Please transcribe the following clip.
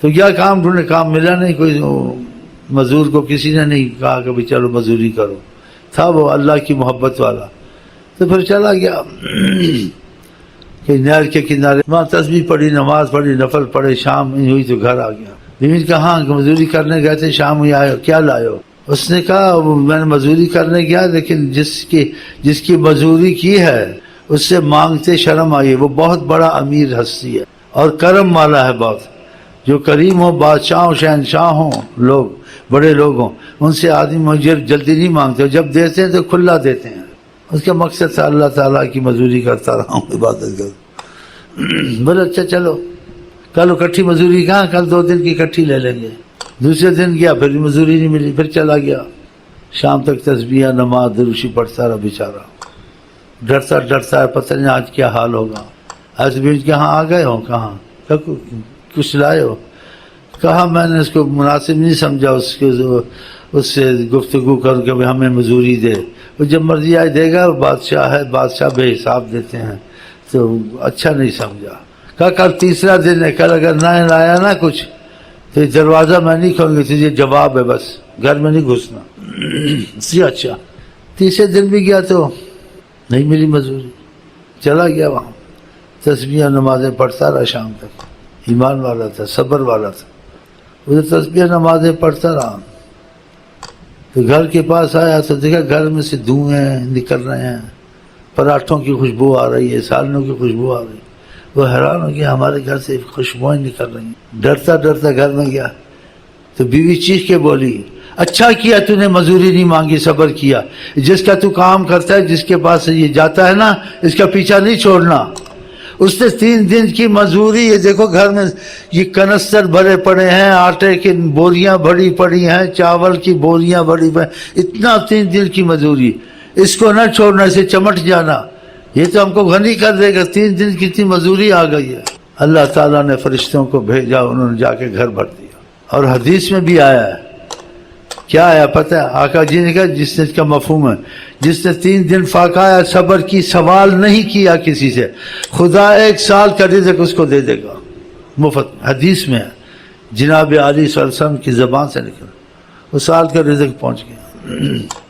تو کیا کام ڈھونڈے، کام ملا نہیں، کوئی مزدور کو کسی نے نہیں کہا کہ بھائی چلو مزدوری کرو، تھا وہ اللہ کی محبت والا، تو پھر چلا گیا کہ نہر کے کنارے وہاں تسبیح پڑھی، نماز پڑھی، نفل پڑھے، شام ہوئی تو گھر آ گیا۔ لیکن کہاں مزدوری کرنے گئے تھے، شام ہوئی آئے، کیا لائے ہو؟ اس نے کہا میں نے مزدوری کرنے گیا، لیکن جس کی مزدوری کی ہے اس سے مانگتے شرم آئی، وہ بہت بڑا امیر ہستی ہے اور کرم والا ہے بہت، جو کریم ہو، بادشاہ ہوں، شہنشاہ ہوں، لوگ بڑے لوگ ہوں، ان سے آدمی مجھے جلدی نہیں مانگتے، جب دیتے ہیں تو کھلا دیتے ہیں۔ اس کا مقصد تھا اللہ تعالیٰ کی مزدوری کرتا رہا ہوں، عبادت کرتا۔ بولے اچھا چلو کل اکٹھی مزدوری، کہاں کل 2 دن کی اکٹھی لے لیں گے۔ دوسرے دن گیا، پھر مزدوری نہیں ملی، پھر چلا گیا، شام تک تسبیح نماز دروشی پڑھتا رہا بیچارہ، ڈرتا ڈرتا ہے پتہ نہیں آج کیا حال ہوگا۔ آج بیچ کہاں آ گئے ہو، کہاں کچھ لائے ہو؟ کہا میں نے اس کو مناسب نہیں سمجھا اس سے گفتگو کر کے ہمیں مزدوری دے، وہ جب مرضی آئے دے گا، بادشاہ ہے، بادشاہ بے حساب دیتے ہیں، تو اچھا نہیں سمجھا۔ کہا کل تیسرا دن ہے، کل اگر نہ لایا نا کچھ تو دروازہ میں نہیں کھولوں گی، تجھے جواب ہے، بس گھر میں نہیں گھسنا۔ اچھا تیسرے دن بھی گیا تو نہیں ملی مزدوری، چلا گیا وہاں، تسبیح نمازیں پڑھتا رہا شام تک، ایمان والا تھا، صبر والا تھا، وہ تسبیح نمازیں پڑھتا رہا۔ تو گھر کے پاس آیا تو دیکھا گھر میں سے دھوئیں نکل رہے ہیں، پراٹھوں کی خوشبو آ رہی ہے، سالنوں کی خوشبو آ رہی ہے۔ وہ حیران ہو گیا، ہمارے گھر سے خوشبوئیں نکل رہی ہیں۔ ڈرتا ڈرتا گھر میں گیا تو بیوی چیخ کے بولی، اچھا کیا تو نے مزدوری نہیں مانگی، صبر کیا، جس کا تو کام کرتا ہے، جس کے پاس یہ جاتا ہے نا، اس کا پیچھا نہیں چھوڑنا۔ اس نے 3 دن کی مزدوری، یہ دیکھو گھر میں یہ کنستر بھرے پڑے ہیں، آٹے کی بوریاں بھری پڑی ہیں، چاول کی بوریاں بھری پڑی، اتنا 3 دن کی مزدوری، اس کو نہ چھوڑنا، اسے چمٹ جانا، یہ تو ہم کو غنی کر دے گا۔ 3 دن کی اتنی مزدوری آ گئی ہے۔ اللہ تعالیٰ نے فرشتوں کو بھیجا، انہوں نے جا کے گھر بھر دیا۔ اور حدیث میں بھی آیا ہے، کیا آیا پتہ ہے؟ آقا جی نے کہا، جس نے اس کا مفہوم ہے، جس نے 3 دن فاقہ ہے، صبر کی، سوال نہیں کیا کسی سے، خدا 1 سال کا رزق اس کو دے دے گا مفت۔ حدیث میں ہے، جناب علی صلی اللہ علیہ وسلم کی زبان سے نکلا، وہ سال کا رزق پہنچ گیا۔